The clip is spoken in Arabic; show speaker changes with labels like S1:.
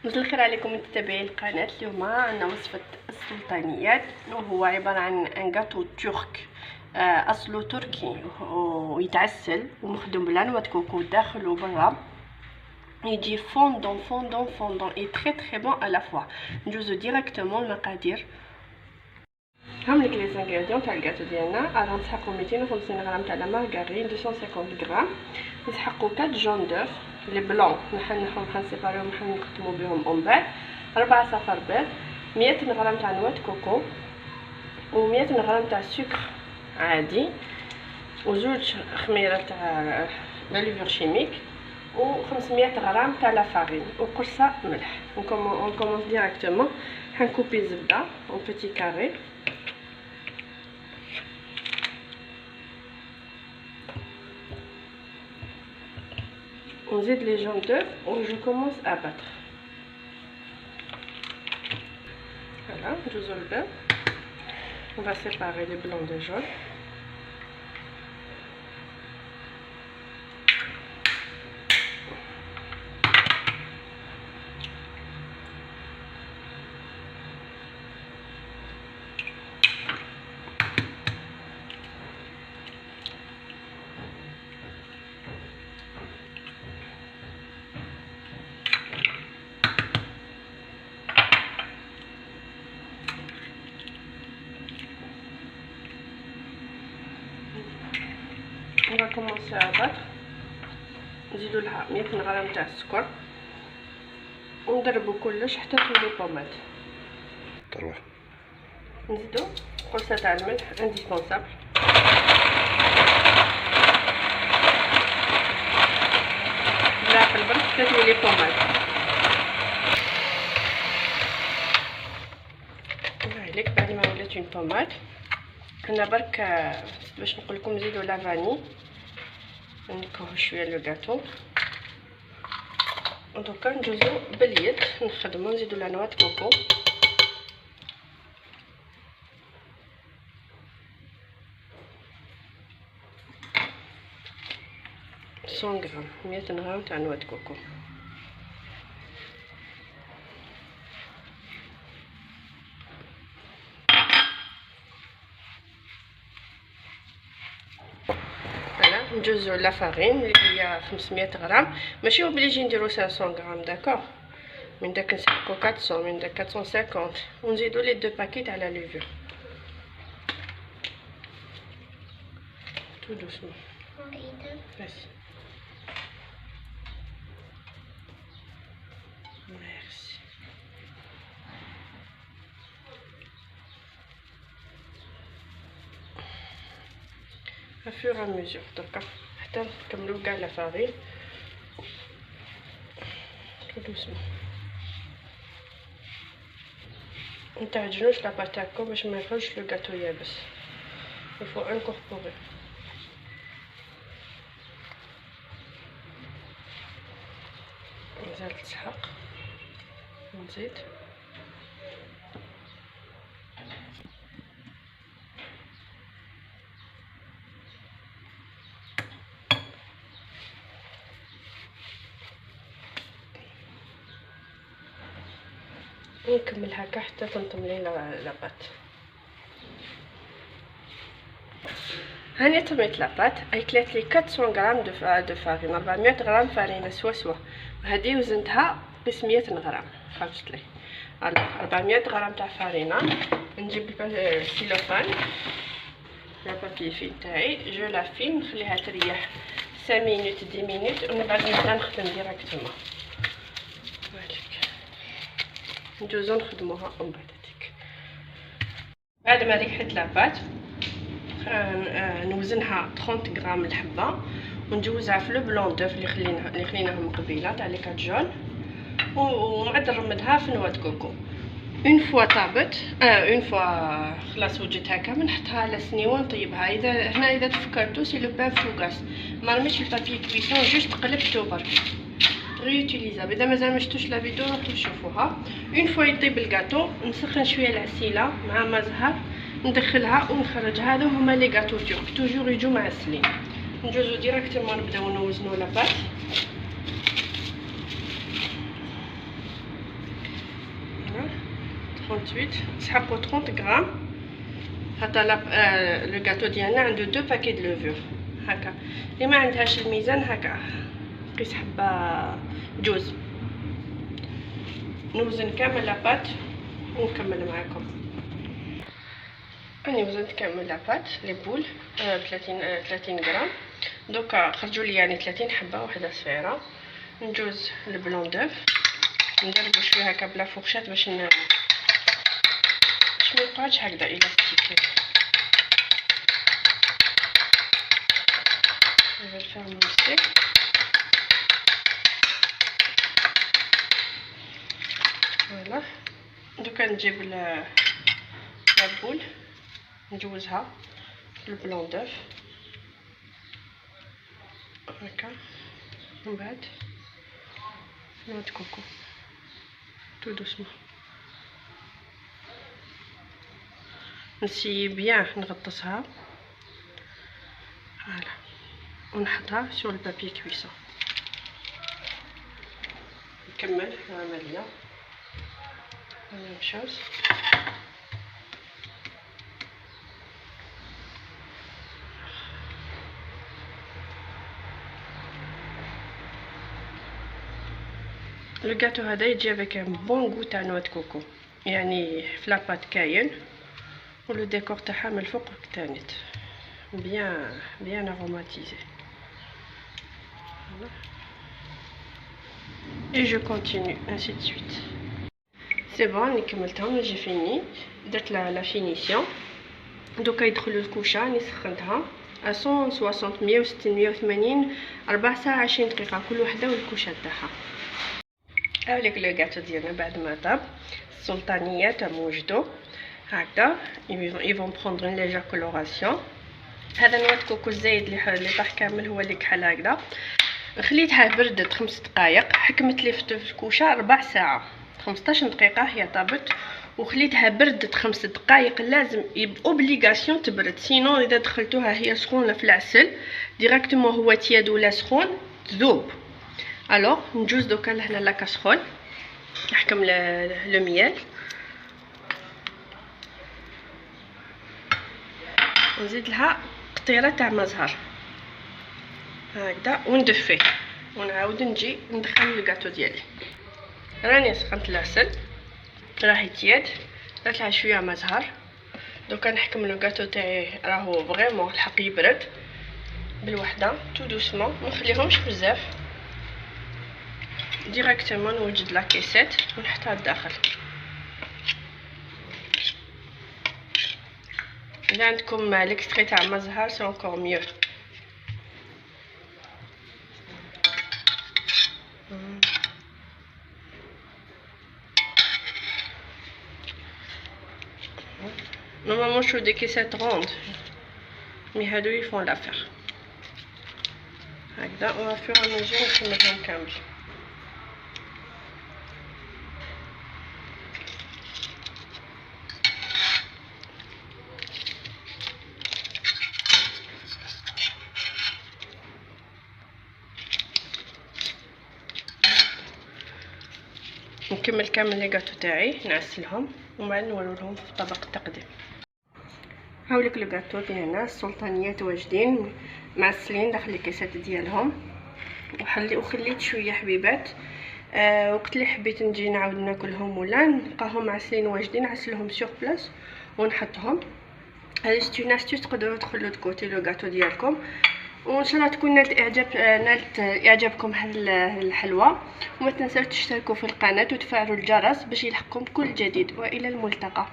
S1: مساء الخير عليكم متابعي القناه. اليوم عندنا وصفه السلطانيات، وهو عباره عن ان غاتو ترك اصله تركي ويتعسل ومخدوم بلا كوكو داخل وبرا. يجي فوندون فوندون فوندون اي تري تري بون على فوا. ندوزو ديريكتومون المقادير. هم لك لي زانغريديون تاع الكاتو ديالنا. راح نسحقو 250 غرام تاع لا مارغرين، 250 غرام. نسحقو 4 جون دوف لي بلون، نسيباريهم نخدمو بهم من بعد. 4 صفار بيض، 100 غرام تاع نواه كوكو، و100 غرام تاع سكر عادي، وزوج خميرات تاع لا ليفور شيميك، و500 غرام تاع لا فارين، وقرصه ملح. اون كومونس ديريكتومون. حنكوبي الزبده اون بيتي كاري. ونزيد لي جون دوف و جو كومونس ا باتر. فوالا ندوزو البيض. On va séparer les blancs des jaunes. On va commencer à battre. نزيدو لها 100 غرام تاع السكر ونضربو كلش حتى تولي بوماد.
S2: تروح
S1: نزيدو قرصه تاع الملح انديسبونسابل. لا في البرد حتى تولي بوماد. هايليك بعد ما ولات اون بوماد. انا برك باش نقول لكم نزيدو لا فاني، نكهو شويه لو غاتو. دوكا ندوزو باليد نخدمو. نزيدو لا نواه كوكو، سون غرام، 100 غرام تاع نواه كوكو. ندوزو لا فارين اللي هي 500 غرام، ماشي اوبليجي نديرو 500 غرام داكوغ. من داك نسحقو 400، من داك 450، ونزيدو لي دو باكي تاع لا ليفور. تو دوسمون بس. ميرسي. افور ا ميزور دركا حتى نكملو كاع لا فارين. تو دوسمون. متعجنوش لاباط تاعكم باش ما يخرجش لو غاتو يابس. يفو انكوربوري. مازال تسحق. نزيد ونكمل هكا حتى تنطملي لاباط. هاني طميت لاباط. اكلت لي 400 غرام دو فارين، 400 غرام فارينه سوا. هذه وزنتها قيس 100 غرام. خرجت لي 400 غرام تاع فارينه. نجيب السيلوفان لا بابي فين تاعي، جو لا فين نخليها تريح 5 مينوت 10 مينوت، ومن بعد نبدا نخدم ديريكتومون. ندوزو نخدموها من بعد ما ريحت لاباط. نوزنها 30 غرام الحبه، ونجوزها في لو بلون دوف اللي خليناهم قبيله تاع لي 4 جون، ونعد نرمدها في نواه كوكو. اون فوا طابت اون فوا خلاص وجدت هكا، نحطها على سنيوه نطيبها. اذا تفكرتو سي لو بان فوغاس، ما رميتش البابي كويسون، جوست قلبتو برك ريوتيليزابل. اذا مازال ما شفتوش لا فيديو روحوا شوفوها. اون فوا يطيب الكاطو نسخن شويه العسيله مع ما زهر، ندخلها ونخرجها. هذو هما لي غاتو تورك، توجور يجو معسلين. ندوزو ديريكتومون نبداو نوزنو لاباط. 38 تسحقوا 30 غرام. حتى لو غاتو ديالنا عنده 2 باكي د لوفور هكا. اللي ما عندهاش الميزان هكا قيس حبه جوز. نوزن كامل لاباط ونكمل معاكم. راني وزنت كامل لاباط لي بول 30 غرام. دوكا خرجوا لي يعني 30 حبه وحده صغيره. نجوز البلون دوف ندربو شويه هكا بلا فورشات باش ما يبقاش هكذا الاستيكي. نعمل فيها المستيك. فوالا دوكا نجيب البول نجوزها بالبلون دوف هكا. من بعد نوع د كوكو تو دوسمون نسيي بيان نغطسها فوالا ونحطها سور البابي كويسون. نكمل العمليه مشوز. لو غاتو هذا يجي افيك ان بون غو تاع نوع د كوكو، يعني في لاباط كاين ولو ديكور تاعها من الفوق كتانيت بيان اروماتيزي. اي جو كونتينيو انسي دو سويت. سي بون راني كملتهم جي فيني. درت لا فينيسيون. دوكا يدخلوا الكوشه راني سخنتها 160 160 180 4 ساعه 20 دقيقه كل وحده والكوشه تاعها. هاوليك لو غاتو ديالنا بعد ما طاب. السلطانيات موجدو هكذا يفون بروندر اون ليجير كولوراسيون. هذا نوع كوكو الزايد اللي طاح كامل هو اللي كحل هكذا. خليتها بردت 5 دقائق. حكمت لي في الكوشه 4 ساعه 15 دقيقه هي طابت، وخليتها بردت 5 دقائق. لازم اوبليغاسيون تبرد، سينو اذا دخلتوها هي سخونه في العسل ديريكتومون هو تياد ولا سخون تذوب. الوغ نجوز دوكا لهنا لا كاسرول نحكم لو ميال ونزيد لها قطيره تاع مزهر هكذا وندفيه ونعاود نجي ندخل الكاطو ديالي. راني سخنت العسل راهي تياد، درت لها شويه مزهر. دوكا نحكم لو كاطو تاعي راهو فريمون الحق يبرد بالوحده تو دوسمون، ما نخليهمش بزاف. ديريكتومون نوجد لا كيسات ونحطها لداخل. اذا عندكم ليكستري تاع مزهر سي انكور ميو. Normalement je fais des caissettes rondes, mais هادو ils font l'affaire. هكذا on va faire un mesure نكملهم كامل. نكمل كامل لي غاتو تاعي نعسلهم ومن بعد نوريلهم في طبق التقديم. هاوليك لو غاتو ديالنا السلطانيات واجدين معسلين داخل الكيسات ديالهم. وخليت شويه حبيبات وقت اللي حبيت نجي نعاود ناكلهم ولا نلقاهم معسلين واجدين نعسلهم سور بلاص ونحطهم. هذه سيت اون استيس تقدروا تدخلوا تكوتي لو غاتو ديالكم. وان شاء الله تكون نالت اعجابكم هذه الحلوه. وما تنساوش تشتركوا في القناه وتفعلوا الجرس باش يلحقكم كل جديد. والى الملتقى.